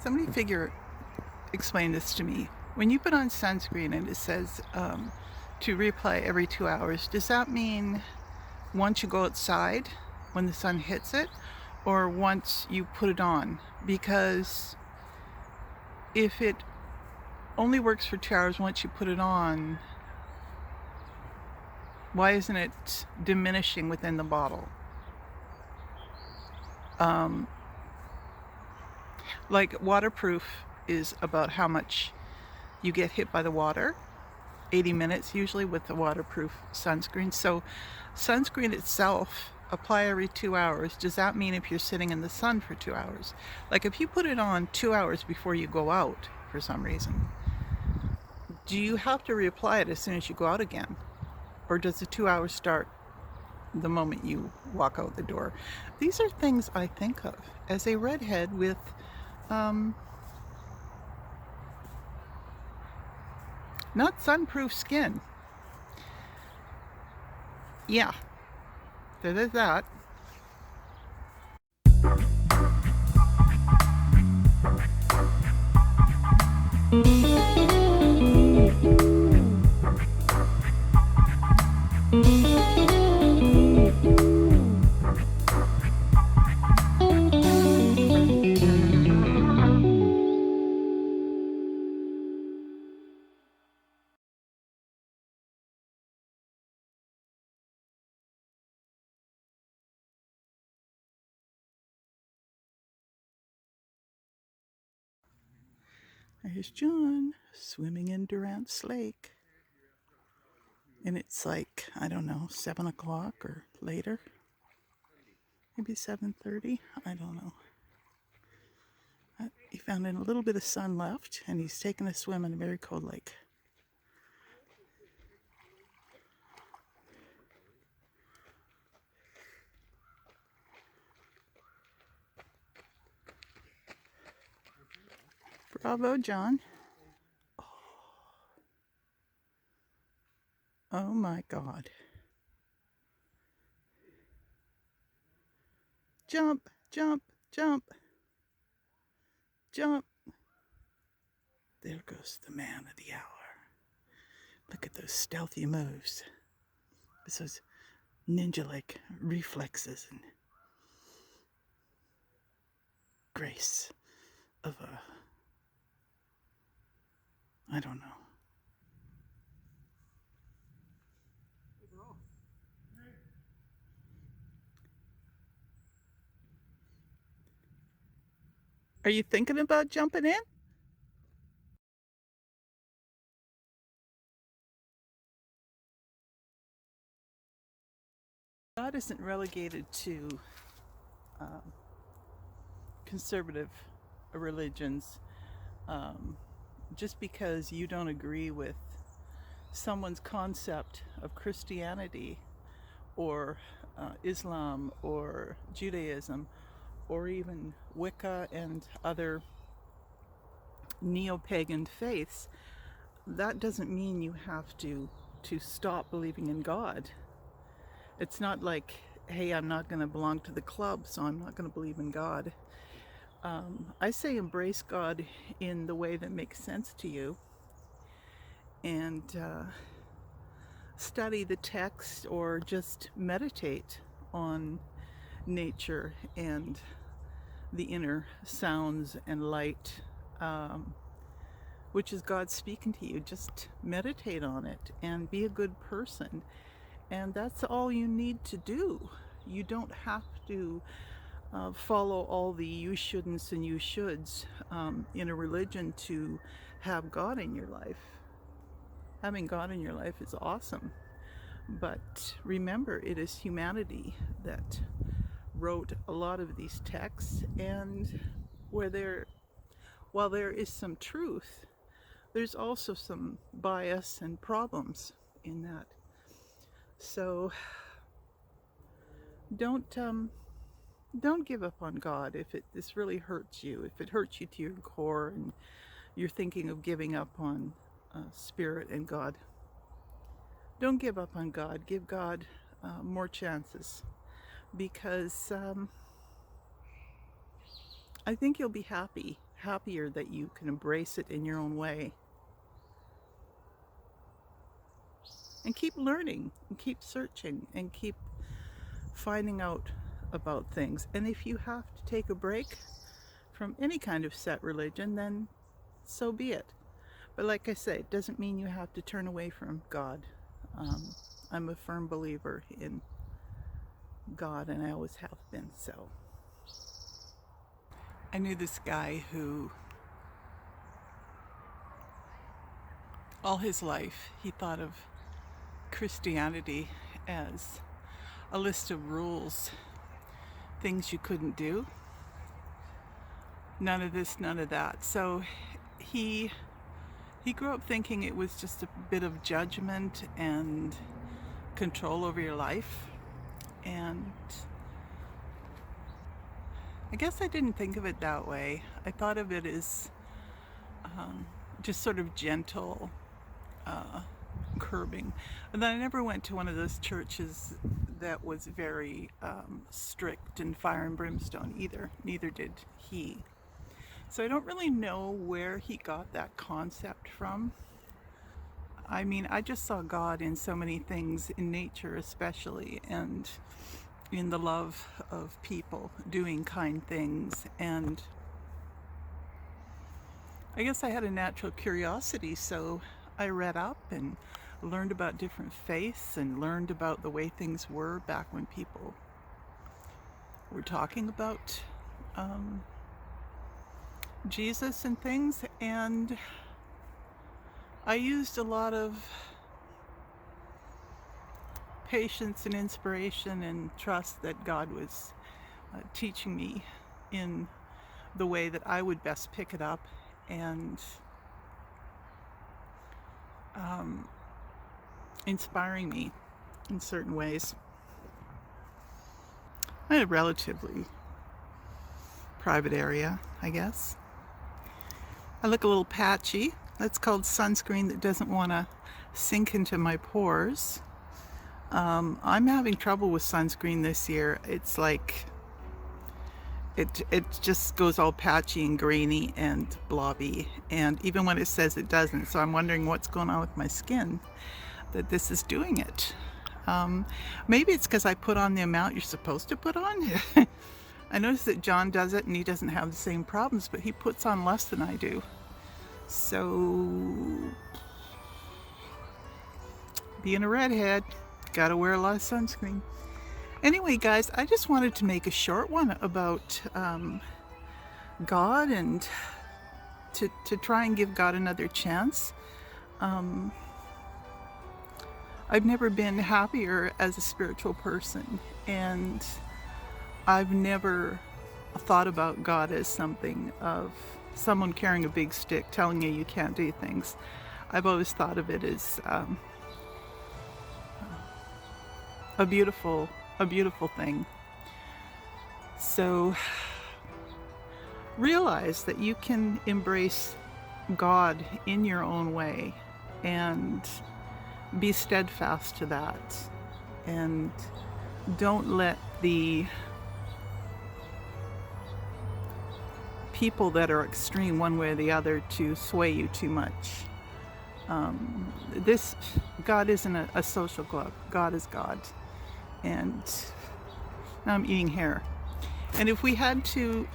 Somebody explain this to me. When you put on sunscreen and it says to reapply every 2 hours, does that mean once you go outside when the sun hits it, or once you put it on? Because if it only works for 2 hours once you put it on, why isn't it diminishing within the bottle? Like waterproof is about how much you get hit by the water, 80 minutes usually with the waterproof sunscreen. So sunscreen itself, apply every 2 hours. Does that mean if you're sitting in the sun for 2 hours? Like if you put it on 2 hours before you go out for some reason, do you have to reapply it as soon as you go out again? Or does the 2 hours start the moment you walk out the door? These are things I think of as a redhead with not sunproof skin. Yeah, there's that. There's John swimming in Durant's Lake. And it's like, I don't know, 7 o'clock or later. Maybe 7:30. I don't know. He found a little bit of sun left, and he's taking a swim in a very cold lake. Bravo, John. Oh my God. Jump, jump, jump, jump. There goes the man of the hour. Look at those stealthy moves. It's those ninja-like reflexes and grace of I don't know. Are you thinking about jumping in? God isn't relegated to conservative religions. Just because you don't agree with someone's concept of Christianity or Islam or Judaism or even Wicca and other neo-pagan faiths, that doesn't mean you have to stop believing in God. It's not like, hey, I'm not going to belong to the club, so I'm not going to believe in God. I say embrace God in the way that makes sense to you, and study the text or just meditate on nature and the inner sounds and light, which is God speaking to you. Just meditate on it and be a good person. And that's all you need to do. You don't have to follow all the you shouldn'ts and you shoulds in a religion to have God in your life. Having God in your life is awesome. But remember, it is humanity that wrote a lot of these texts, and while there is some truth, there's also some bias and problems in that. So don't give up on God if this really hurts you. If it hurts you to your core and you're thinking of giving up on Spirit and God, don't give up on God. Give God more chances, because I think you'll be happy happier that you can embrace it in your own way and keep learning and keep searching and keep finding out about things. And if you have to take a break from any kind of set religion, then so be it. But like I say, it doesn't mean you have to turn away from God. I'm a firm believer in God, and I always have been. So I knew this guy who all his life he thought of Christianity as a list of rules, things you couldn't do, none of this, none of that. So he grew up thinking it was just a bit of judgment and control over your life. And I guess I didn't think of it that way. I thought of it as just sort of gentle curbing. And then I never went to one of those churches that was very strict and fire and brimstone either. Neither did he. So I don't really know where he got that concept from. I mean, I just saw God in so many things, in nature especially, and in the love of people doing kind things. And I guess I had a natural curiosity, so I read up and learned about different faiths and learned about the way things were back when people were talking about Jesus and things. And I used a lot of patience and inspiration and trust that God was teaching me in the way that I would best pick it up, and inspiring me in certain ways. I had a relatively private area, I guess. I look a little patchy. That's called sunscreen that doesn't want to sink into my pores. I'm having trouble with sunscreen this year. It's like it just goes all patchy and grainy and blobby, and even when it says it doesn't. So I'm wondering what's going on with my skin that this is doing it. Maybe it's because I put on the amount you're supposed to put on. I noticed that John does it and he doesn't have the same problems, but he puts on less than I do. So being a redhead, gotta wear a lot of sunscreen. Anyway, guys, I just wanted to make a short one about God, and to try and give God another chance. I've never been happier as a spiritual person, and I've never thought about God as something of someone carrying a big stick telling you can't do things. I've always thought of it as a beautiful thing. So realize that you can embrace God in your own way and be steadfast to that, and don't let the people that are extreme one way or the other to sway you too much. This God isn't a social club. God is God. And now I'm eating hair. And if we had to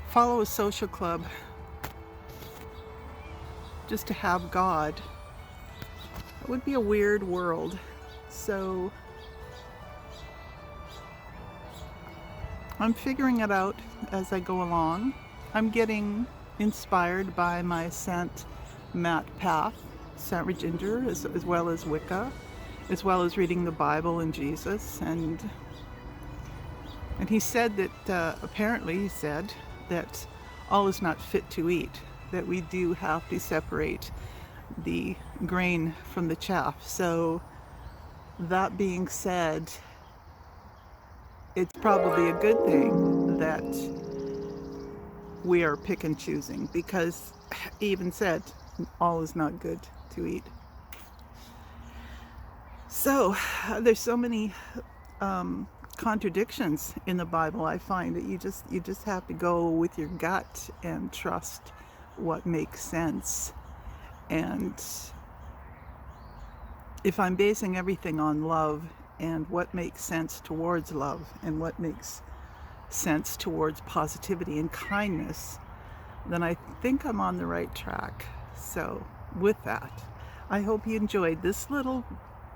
follow a social club just to have God, it would be a weird world. So I'm figuring it out as I go along. I'm getting inspired by my Saint Mat path, Saint Ginger, as well as Wicca, as well as reading the Bible and Jesus. And he said that, apparently he said that all is not fit to eat, that we do have to separate the grain from the chaff. So that being said, it's probably a good thing that we are pick and choosing, because he even said all is not good to eat. So there's so many contradictions in the Bible. I find that you just have to go with your gut and trust what makes sense. And if I'm basing everything on love and what makes sense towards love and what makes sense towards positivity and kindness, then I think I'm on the right track. So with that, I hope you enjoyed this little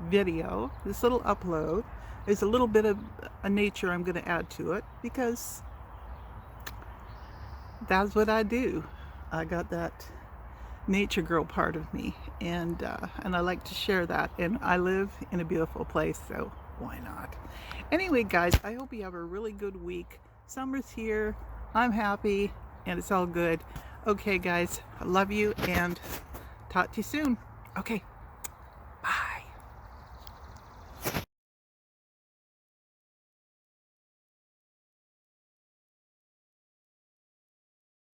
video, this little upload. There's a little bit of a nature I'm going to add to it because that's what I do. I got that nature girl part of me, and I like to share that, and I live in a beautiful place, so why not? Anyway, guys, I hope you have a really good week. Summer's here, I'm happy, and it's all good. Okay, guys, I love you, and talk to you soon. Okay.